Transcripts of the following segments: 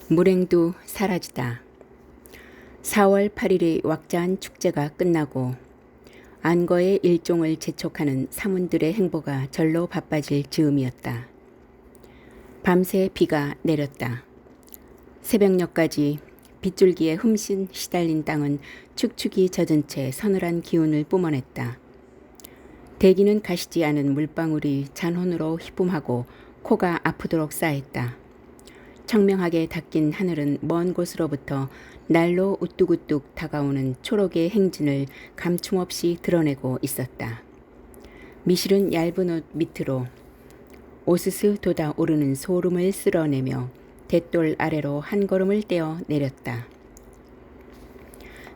물행도 사라지다. 4월 8일의 왁자한 축제가 끝나고 안거의 일종을 재촉하는 사문들의 행보가 절로 바빠질 즈음이었다. 밤새 비가 내렸다. 새벽녘까지 빗줄기에 흠씬 시달린 땅은 축축이 젖은 채 서늘한 기운을 뿜어냈다. 대기는 가시지 않은 물방울이 잔혼으로 휘품하고 코가 아프도록 쌓였다. 청명하게 닦인 하늘은 먼 곳으로부터 날로 우뚝우뚝 다가오는 초록의 행진을 감춤없이 드러내고 있었다. 미실은 얇은 옷 밑으로 오스스 돋아오르는 소름을 쓸어내며 돛돌 아래로 한 걸음을 떼어 내렸다.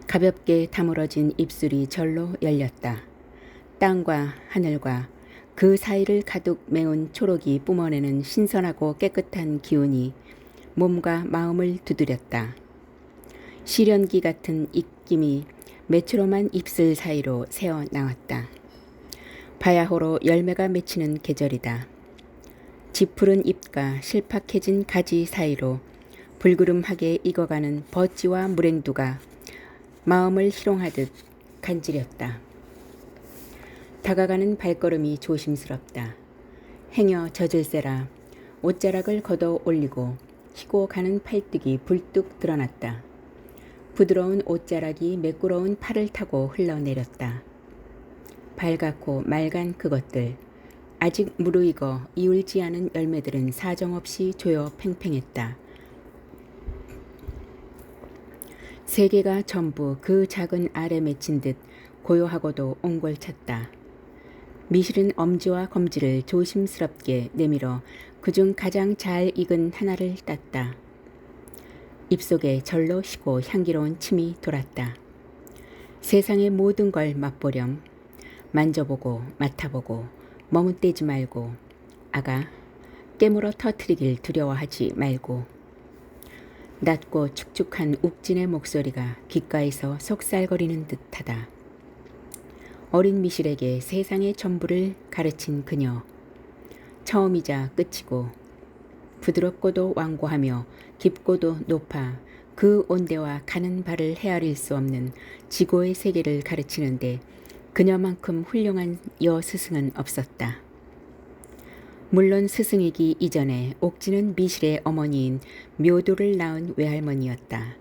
가볍게 다물어진 입술이 절로 열렸다. 땅과 하늘과 그 사이를 가득 메운 초록이 뿜어내는 신선하고 깨끗한 기운이 몸과 마음을 두드렸다. 시련기 같은 입김이 메추로만 입술 사이로 새어 나왔다. 바야호로 열매가 맺히는 계절이다. 지푸른 잎과 실팍해진 가지 사이로 불구름하게 익어가는 버찌와 물행두가 마음을 희롱하듯 간지렸다. 다가가는 발걸음이 조심스럽다. 행여 젖을세라 옷자락을 걷어 올리고 희고 가는 팔뚝이 불뚝 드러났다. 부드러운 옷자락이 매끄러운 팔을 타고 흘러내렸다. 발갛고 맑은 그것들, 아직 무르익어 이울지 않은 열매들은 사정없이 조여 팽팽했다. 세계가 전부 그 작은 알에 맺힌 듯 고요하고도 옹골찼다. 미실은 엄지와 검지를 조심스럽게 내밀어 그중 가장 잘 익은 하나를 땄다. 입속에 절로 희고 향기로운 침이 돌았다. 세상의 모든 걸 맛보렴. 만져보고 맡아보고 머뭇대지 말고 아가 깨물어 터트리길 두려워하지 말고. 낮고 축축한 욱진의 목소리가 귓가에서 속살거리는 듯하다. 어린 미실에게 세상의 전부를 가르친 그녀. 처음이자 끝이고 부드럽고도 완고하며 깊고도 높아 그 온대와 가는 발을 헤아릴 수 없는 지고의 세계를 가르치는데 그녀만큼 훌륭한 여스승은 없었다. 물론 스승이기 이전에 옥진은 미실의 어머니인 묘도를 낳은 외할머니였다.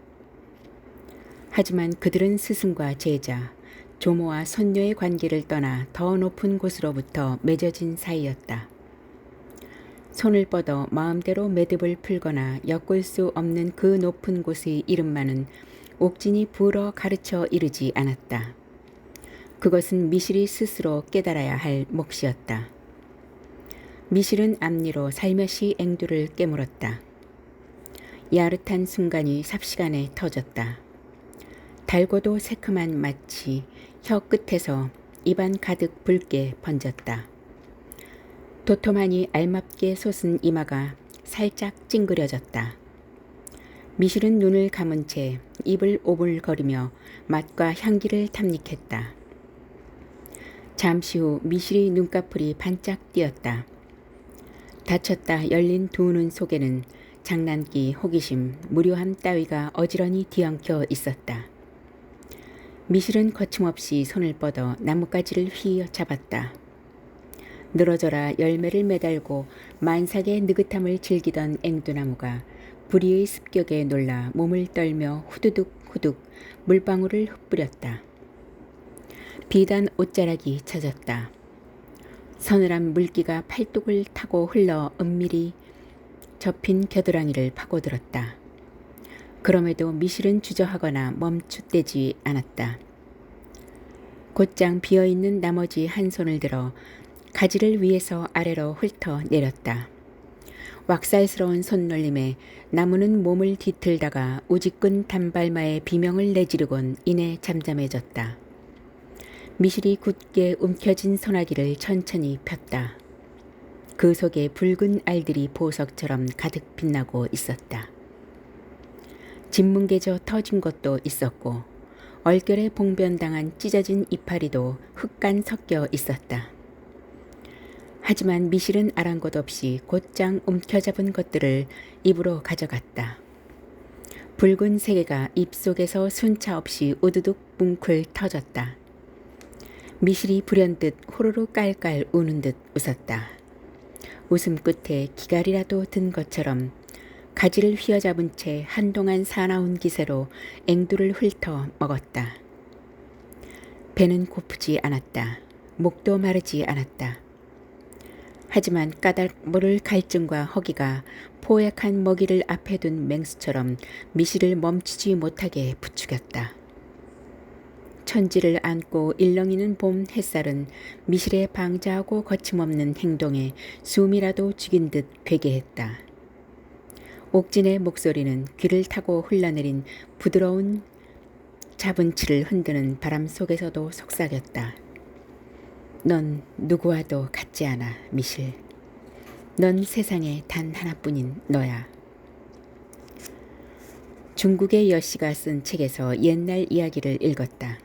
하지만 그들은 스승과 제자, 조모와 손녀의 관계를 떠나 더 높은 곳으로부터 맺어진 사이였다. 손을 뻗어 마음대로 매듭을 풀거나 엮을 수 없는 그 높은 곳의 이름만은 옥진이 불어 가르쳐 이르지 않았다. 그것은 미실이 스스로 깨달아야 할 몫이었다. 미실은 앞니로 살며시 앵두를 깨물었다. 야릇한 순간이 삽시간에 터졌다. 달고도 새큼한 맛이 혀 끝에서 입안 가득 붉게 번졌다. 도톰하니 알맞게 솟은 이마가 살짝 찡그려졌다. 미실은 눈을 감은 채 입을 오물거리며 맛과 향기를 탐닉했다. 잠시 후 미실의 눈꺼풀이 반짝 띄었다. 닫혔다 열린 두 눈 속에는 장난기, 호기심, 무료함 따위가 어지러니 뒤엉켜 있었다. 미실은 거침없이 손을 뻗어 나뭇가지를 휘어잡았다. 늘어져라 열매를 매달고 만삭의 느긋함을 즐기던 앵두나무가 부리의 습격에 놀라 몸을 떨며 후두둑 후둑 물방울을 흩뿌렸다. 비단 옷자락이 젖었다. 서늘한 물기가 팔뚝을 타고 흘러 은밀히 접힌 겨드랑이를 파고들었다. 그럼에도 미실은 주저하거나 멈칫대지 않았다. 곧장 비어있는 나머지 한 손을 들어 가지를 위에서 아래로 훑어 내렸다. 왁살스러운 손놀림에 나무는 몸을 뒤틀다가 우직근 단발마의 비명을 내지르곤 이내 잠잠해졌다. 미실이 굳게 움켜진 소나기를 천천히 폈다. 그 속에 붉은 알들이 보석처럼 가득 빛나고 있었다. 진뭉개져 터진 것도 있었고 얼결에 봉변당한 찢어진 이파리도 흙간 섞여 있었다. 하지만 미실은 아랑곳 없이 곧장 움켜잡은 것들을 입으로 가져갔다. 붉은 세계가 입속에서 순차 없이 우두둑 뭉클 터졌다. 미실이 불현듯 호로로 깔깔 우는 듯 웃었다. 웃음 끝에 기갈이라도 든 것처럼 가지를 휘어잡은 채 한동안 사나운 기세로 앵두를 훑어 먹었다. 배는 고프지 않았다. 목도 마르지 않았다. 하지만 까닭 모를 갈증과 허기가 포획한 먹이를 앞에 둔 맹수처럼 미실을 멈추지 못하게 부추겼다. 천지를 안고 일렁이는 봄 햇살은 미실의 방자하고 거침없는 행동에 숨이라도 죽인 듯 괴게했다. 옥진의 목소리는 귀를 타고 흘러내린 부드러운 잡은치를 흔드는 바람 속에서도 속삭였다. 넌 누구와도 같지 않아, 미실. 넌 세상에 단 하나뿐인 너야. 중국의 여씨가 쓴 책에서 옛날 이야기를 읽었다.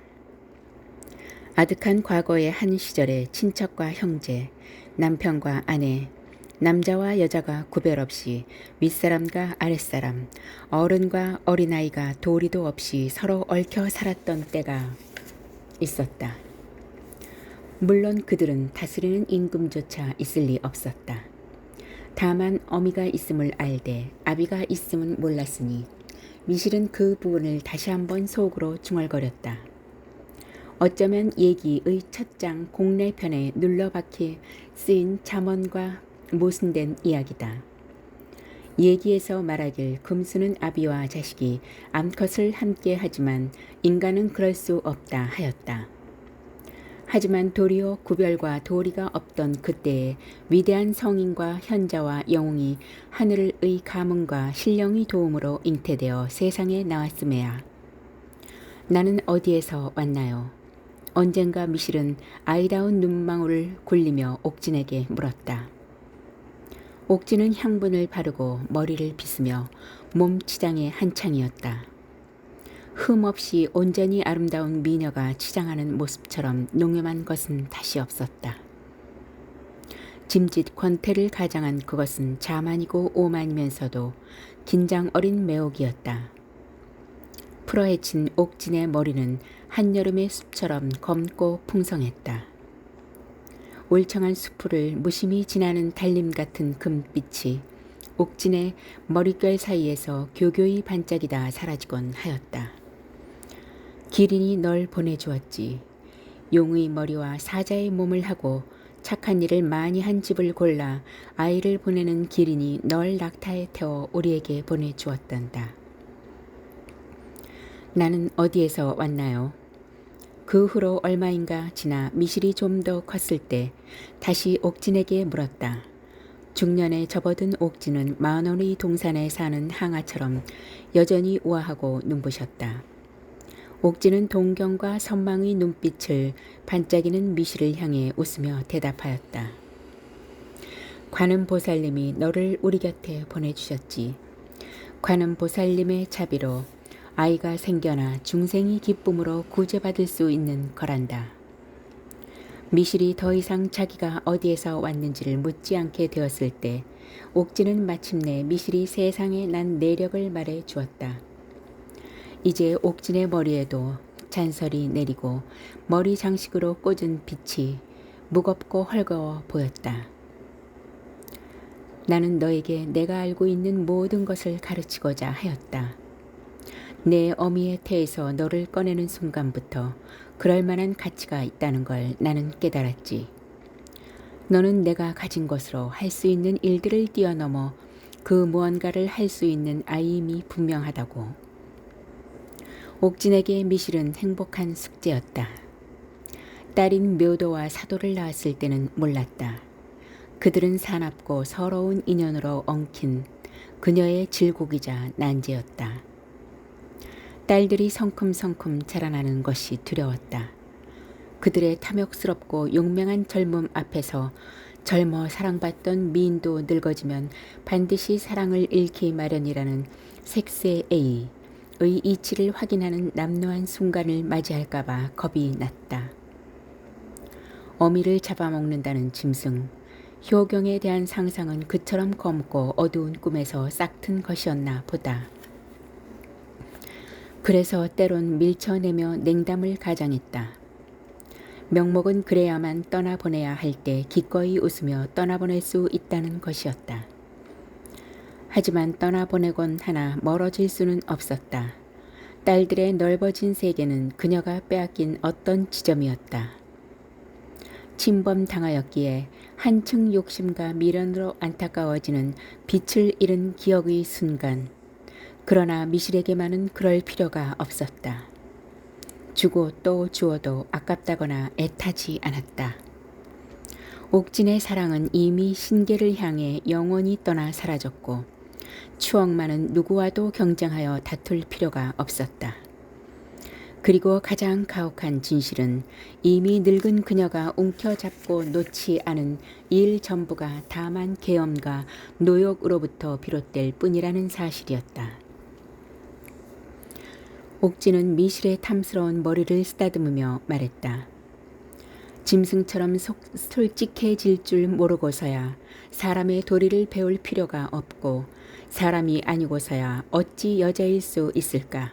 아득한 과거의 한 시절에 친척과 형제, 남편과 아내, 남자와 여자가 구별 없이 윗사람과 아랫사람, 어른과 어린아이가 도리도 없이 서로 얽혀 살았던 때가 있었다. 물론 그들은 다스리는 임금조차 있을 리 없었다. 다만 어미가 있음을 알되 아비가 있음은 몰랐으니 미실은 그 부분을 다시 한번 속으로 중얼거렸다. 어쩌면 얘기의 첫 장 공례편에 눌러박혀 쓰인 잠언과 모순된 이야기다. 얘기에서 말하길 금수는 아비와 자식이 암컷을 함께 하지만 인간은 그럴 수 없다 하였다. 하지만 도리어 구별과 도리가 없던 그때에 위대한 성인과 현자와 영웅이 하늘의 가문과 신령의 도움으로 잉태되어 세상에 나왔음에야. 나는 어디에서 왔나요? 언젠가 미실은 아이다운 눈망울을 굴리며 옥진에게 물었다. 옥진은 향분을 바르고 머리를 빗으며 몸 치장에 한창이었다. 흠없이 온전히 아름다운 미녀가 치장하는 모습처럼 농염한 것은 다시 없었다. 짐짓 권태를 가장한 그것은 자만이고 오만이면서도 긴장 어린 매혹이었다. 풀어헤친 옥진의 머리는 한여름의 숲처럼 검고 풍성했다. 울창한 수풀을 무심히 지나는 달림 같은 금빛이 옥진의 머릿결 사이에서 교교히 반짝이다 사라지곤 하였다. 기린이 널 보내주었지. 용의 머리와 사자의 몸을 하고 착한 일을 많이 한 집을 골라 아이를 보내는 기린이 널 낙타에 태워 우리에게 보내주었단다. 나는 어디에서 왔나요? 그 후로 얼마인가 지나 미실이 좀 더 컸을 때 다시 옥진에게 물었다. 중년에 접어든 옥진은 만원의 동산에 사는 항아처럼 여전히 우아하고 눈부셨다. 옥진은 동경과 선망의 눈빛을 반짝이는 미실을 향해 웃으며 대답하였다. 관음보살님이 너를 우리 곁에 보내주셨지. 관음보살님의 자비로 아이가 생겨나 중생이 기쁨으로 구제받을 수 있는 거란다. 미실이 더 이상 자기가 어디에서 왔는지를 묻지 않게 되었을 때 옥진은 마침내 미실이 세상에 난 내력을 말해 주었다. 이제 옥진의 머리에도 잔설이 내리고 머리 장식으로 꽂은 빛이 무겁고 헐거워 보였다. 나는 너에게 내가 알고 있는 모든 것을 가르치고자 하였다. 내 어미의 태에서 너를 꺼내는 순간부터 그럴 만한 가치가 있다는 걸 나는 깨달았지. 너는 내가 가진 것으로 할 수 있는 일들을 뛰어넘어 그 무언가를 할 수 있는 아이임이 분명하다고. 옥진에게 미실은 행복한 숙제였다. 딸인 묘도와 사도를 낳았을 때는 몰랐다. 그들은 사납고 서러운 인연으로 엉킨 그녀의 질곡이자 난제였다. 딸들이 성큼성큼 자라나는 것이 두려웠다. 그들의 탐욕스럽고 용맹한 젊음 앞에서 젊어 사랑받던 미인도 늙어지면 반드시 사랑을 잃기 마련이라는 색세 A의 이치를 확인하는 남노한 순간을 맞이할까봐 겁이 났다. 어미를 잡아먹는다는 짐승, 효경에 대한 상상은 그처럼 검고 어두운 꿈에서 싹튼 것이었나 보다. 그래서 때론 밀쳐내며 냉담을 가장했다. 명목은 그래야만 떠나보내야 할 때 기꺼이 웃으며 떠나보낼 수 있다는 것이었다. 하지만 떠나보내곤 하나 멀어질 수는 없었다. 딸들의 넓어진 세계는 그녀가 빼앗긴 어떤 지점이었다. 침범당하였기에 한층 욕심과 미련으로 안타까워지는 빛을 잃은 기억의 순간. 그러나 미실에게만은 그럴 필요가 없었다. 주고 또 주어도 아깝다거나 애타지 않았다. 옥진의 사랑은 이미 신계를 향해 영원히 떠나 사라졌고 추억만은 누구와도 경쟁하여 다툴 필요가 없었다. 그리고 가장 가혹한 진실은 이미 늙은 그녀가 움켜잡고 놓지 않은 일 전부가 다만 계엄과 노욕으로부터 비롯될 뿐이라는 사실이었다. 옥진은 미실의 탐스러운 머리를 쓰다듬으며 말했다. 짐승처럼 솔직해질 줄 모르고서야 사람의 도리를 배울 필요가 없고 사람이 아니고서야 어찌 여자일 수 있을까?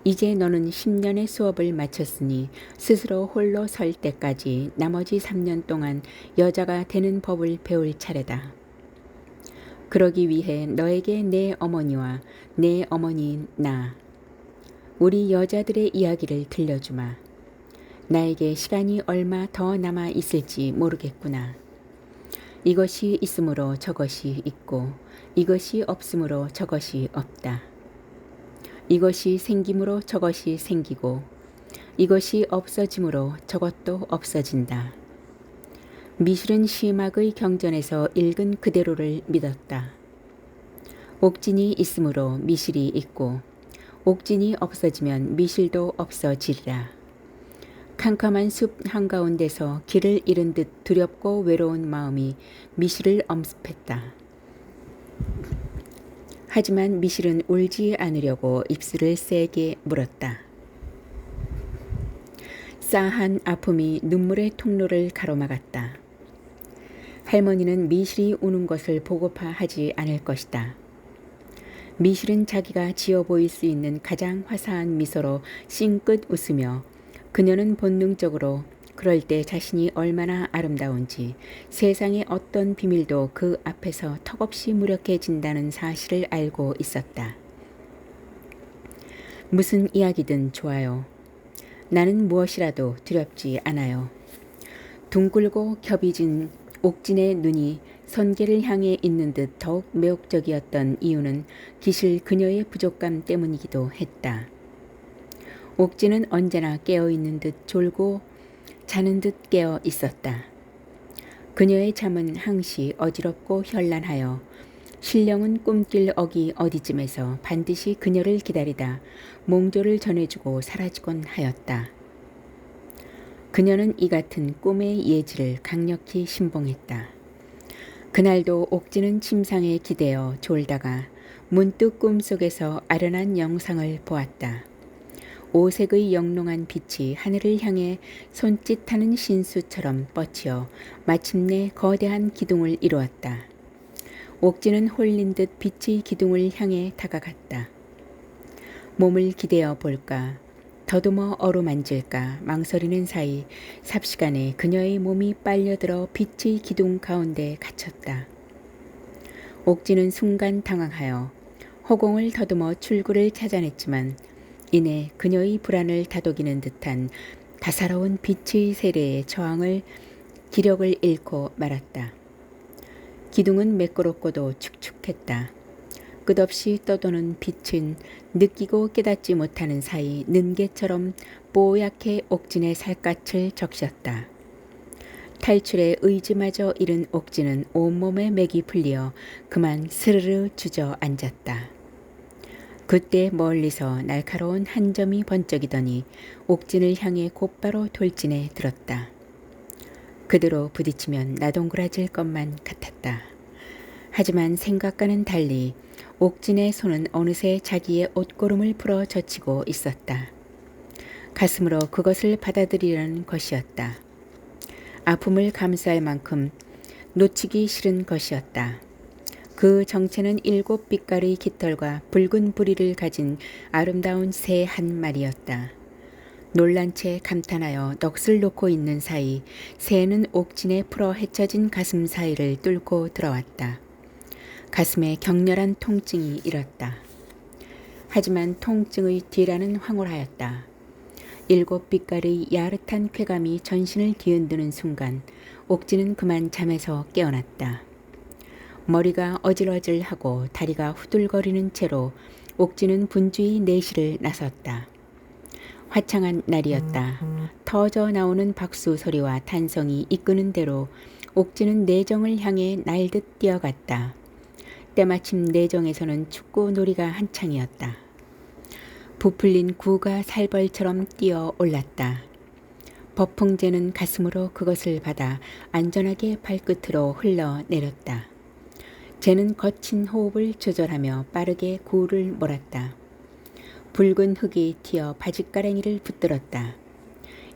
이제 너는 10년의 수업을 마쳤으니 스스로 홀로 설 때까지 나머지 3년 동안 여자가 되는 법을 배울 차례다. 그러기 위해 너에게 내 어머니와 내 어머니 나 우리 여자들의 이야기를 들려주마. 나에게 시간이 얼마 더 남아 있을지 모르겠구나. 이것이 있으므로 저것이 있고 이것이 없으므로 저것이 없다. 이것이 생김으로 저것이 생기고 이것이 없어짐으로 저것도 없어진다. 미실은 시막의 경전에서 읽은 그대로를 믿었다. 옥진이 있으므로 미실이 있고 옥진이 없어지면 미실도 없어지리라. 캄캄한 숲 한가운데서 길을 잃은 듯 두렵고 외로운 마음이 미실을 엄습했다. 하지만 미실은 울지 않으려고 입술을 세게 물었다. 싸한 아픔이 눈물의 통로를 가로막았다. 할머니는 미실이 우는 것을 보고파 하지 않을 것이다. 미실은 자기가 지어 보일 수 있는 가장 화사한 미소로 싱긋 웃으며 그녀는 본능적으로 그럴 때 자신이 얼마나 아름다운지 세상의 어떤 비밀도 그 앞에서 턱없이 무력해진다는 사실을 알고 있었다. 무슨 이야기든 좋아요. 나는 무엇이라도 두렵지 않아요. 둥글고 겹이진 옥진의 눈이 선계를 향해 있는 듯 더욱 매혹적이었던 이유는 기실 그녀의 부족감 때문이기도 했다. 옥진은 언제나 깨어있는 듯 졸고 자는 듯 깨어 있었다. 그녀의 잠은 항시 어지럽고 현란하여 신령은 꿈길 어기 어디쯤에서 반드시 그녀를 기다리다 몽조를 전해주고 사라지곤 하였다. 그녀는 이 같은 꿈의 예지를 강력히 신봉했다. 그날도 옥진은 침상에 기대어 졸다가 문득 꿈속에서 아련한 영상을 보았다. 오색의 영롱한 빛이 하늘을 향해 손짓하는 신수처럼 뻗치어 마침내 거대한 기둥을 이루었다. 옥진은 홀린 듯 빛의 기둥을 향해 다가갔다. 몸을 기대어 볼까, 더듬어 어루만질까 망설이는 사이 삽시간에 그녀의 몸이 빨려들어 빛의 기둥 가운데 갇혔다. 옥진은 순간 당황하여 허공을 더듬어 출구를 찾아냈지만 이내 그녀의 불안을 다독이는 듯한 다사로운 빛의 세례에 저항을 기력을 잃고 말았다. 기둥은 매끄럽고도 축축했다. 끝없이 떠도는 빛은 느끼고 깨닫지 못하는 사이 는개처럼 뽀얗게 옥진의 살갗을 적셨다. 탈출의 의지마저 잃은 옥진은 온몸에 맥이 풀려 그만 스르르 주저앉았다. 그때 멀리서 날카로운 한 점이 번쩍이더니 옥진을 향해 곧바로 돌진해 들었다. 그대로 부딪히면 나동그라질 것만 같았다. 하지만 생각과는 달리 옥진의 손은 어느새 자기의 옷고름을 풀어 젖히고 있었다. 가슴으로 그것을 받아들이려는 것이었다. 아픔을 감수할 만큼 놓치기 싫은 것이었다. 그 정체는 7빛깔의 깃털과 붉은 부리를 가진 아름다운 새 한 마리였다. 놀란 채 감탄하여 넋을 놓고 있는 사이 새는 옥진에 풀어 헤쳐진 가슴 사이를 뚫고 들어왔다. 가슴에 격렬한 통증이 일었다. 하지만 통증의 뒤라는 황홀하였다. 7빛깔의 야릇한 쾌감이 전신을 뒤흔드는 순간 옥진은 그만 잠에서 깨어났다. 머리가 어질어질하고 다리가 후들거리는 채로 옥진은 분주히 내실을 나섰다. 화창한 날이었다. 터져 나오는 박수 소리와 탄성이 이끄는 대로 옥진은 내정을 향해 날듯 뛰어갔다. 때마침 내정에서는 축구 놀이가 한창이었다. 부풀린 구가 살벌처럼 뛰어 올랐다. 버풍제는 가슴으로 그것을 받아 안전하게 발끝으로 흘러내렸다. 쟤는 거친 호흡을 조절하며 빠르게 구를 몰았다. 붉은 흙이 튀어 바짓가랭이를 붙들었다.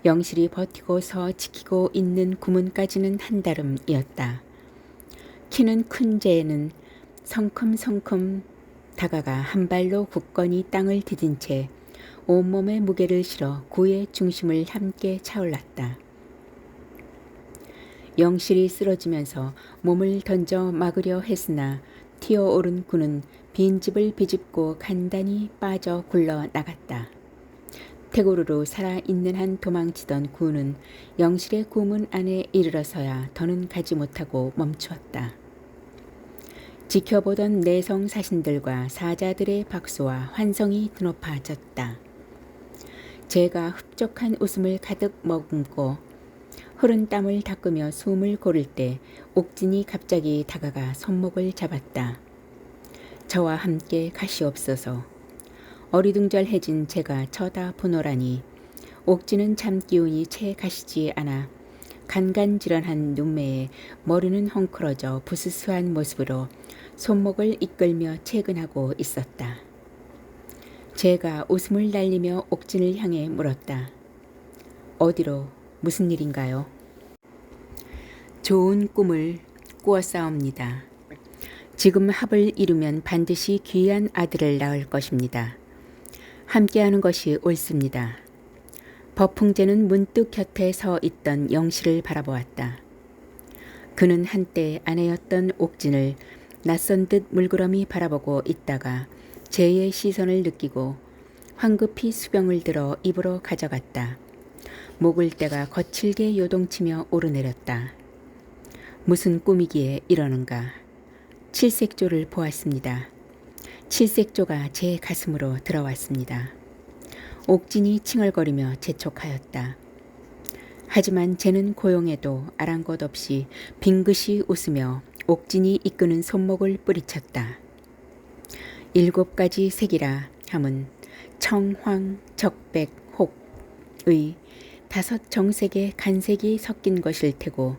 영실이 버티고 서 지키고 있는 구문까지는 한달음이었다. 키는 큰 쟤는 성큼성큼 다가가 한 발로 굳건히 땅을 디딘 채 온몸에 무게를 실어 구의 중심을 함께 차올랐다. 영실이 쓰러지면서 몸을 던져 막으려 했으나 튀어오른 구는 빈집을 비집고 간단히 빠져 굴러 나갔다. 태고루로 살아있는 한 도망치던 구는 영실의 구문 안에 이르러서야 더는 가지 못하고 멈추었다. 지켜보던 내성 사신들과 사자들의 박수와 환성이 드높아졌다. 제가 흡족한 웃음을 가득 머금고 흐른 땀을 닦으며 숨을 고를 때 옥진이 갑자기 다가가 손목을 잡았다. 저와 함께 가시옵소서. 어리둥절해진 제가 쳐다보노라니 옥진은 잠기운이 채 가시지 않아 간간질환한 눈매에 머리는 헝클어져 부스스한 모습으로 손목을 이끌며 채근하고 있었다. 제가 웃음을 날리며 옥진을 향해 물었다. 어디로, 무슨 일인가요? 좋은 꿈을 꾸었사옵니다. 지금 합을 이루면 반드시 귀한 아들을 낳을 것입니다. 함께하는 것이 옳습니다. 버풍제는 문득 곁에 서 있던 영실을 바라보았다. 그는 한때 아내였던 옥진을 낯선 듯 물끄러미 바라보고 있다가 제의 시선을 느끼고 황급히 수병을 들어 입으로 가져갔다. 목을 떼가 거칠게 요동치며 오르내렸다. 무슨 꿈이기에 이러는가. 칠색조를 보았습니다. 칠색조가 제 가슴으로 들어왔습니다. 옥진이 칭얼거리며 재촉하였다. 하지만 쟤는 고용해도 아랑곳 없이 빙긋이 웃으며 옥진이 이끄는 손목을 뿌리쳤다. 7가지 색이라 함은 청황, 적백, 혹의 5 정색의 간색이 섞인 것일 테고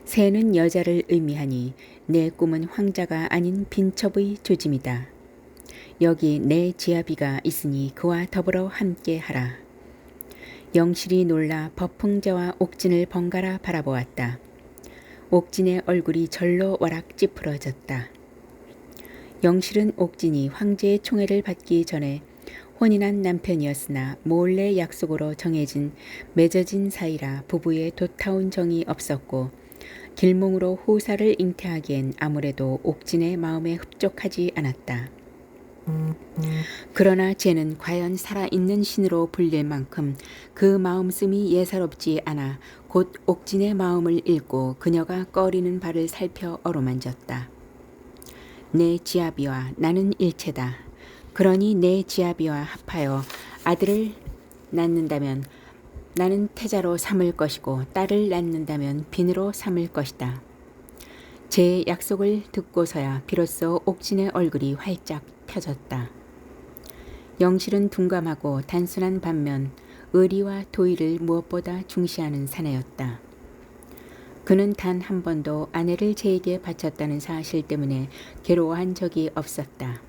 새는 여자를 의미하니 내 꿈은 황자가 아닌 빈첩의 조짐이다. 여기 내 지아비가 있으니 그와 더불어 함께하라. 영실이 놀라 버풍제와 옥진을 번갈아 바라보았다. 옥진의 얼굴이 절로 와락 찌푸러졌다. 영실은 옥진이 황제의 총애를 받기 전에 혼인한 남편이었으나 몰래 약속으로 정해진 맺어진 사이라 부부의 도타운 정이 없었고 길몽으로 후사를 잉태하기엔 아무래도 옥진의 마음에 흡족하지 않았다. 그러나 쟤는 과연 살아있는 신으로 불릴 만큼 그 마음씀이 예사롭지 않아 곧 옥진의 마음을 읽고 그녀가 꺼리는 발을 살펴 어루만졌다. 내 지아비와 나는 일체다. 그러니 내 지아비와 합하여 아들을 낳는다면 나는 태자로 삼을 것이고 딸을 낳는다면 빈으로 삼을 것이다. 제 약속을 듣고서야 비로소 옥진의 얼굴이 활짝 펴졌다. 영실은 둔감하고 단순한 반면 의리와 도의를 무엇보다 중시하는 사내였다. 그는 단 한 번도 아내를 제에게 바쳤다는 사실 때문에 괴로워한 적이 없었다.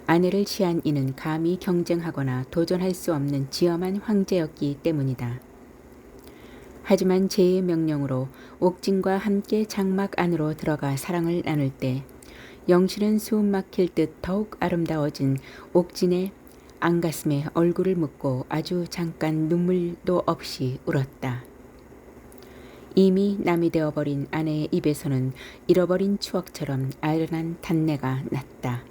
아내를 취한 이는 감히 경쟁하거나 도전할 수 없는 지엄한 황제였기 때문이다. 하지만 제의 명령으로 옥진과 함께 장막 안으로 들어가 사랑을 나눌 때 영신은 숨 막힐 듯 더욱 아름다워진 옥진의 안가슴에 얼굴을 묻고 아주 잠깐 눈물도 없이 울었다. 이미 남이 되어버린 아내의 입에서는 잃어버린 추억처럼 아련한 단내가 났다.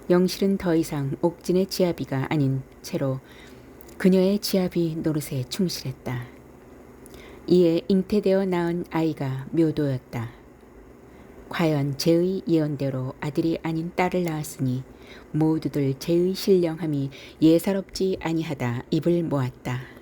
영실은 더 이상 옥진의 지아비가 아닌 채로 그녀의 지아비 노릇에 충실했다. 이에 잉태되어 낳은 아이가 묘도였다. 과연 제의 예언대로 아들이 아닌 딸을 낳았으니 모두들 제의 신령함이 예사롭지 아니하다 입을 모았다.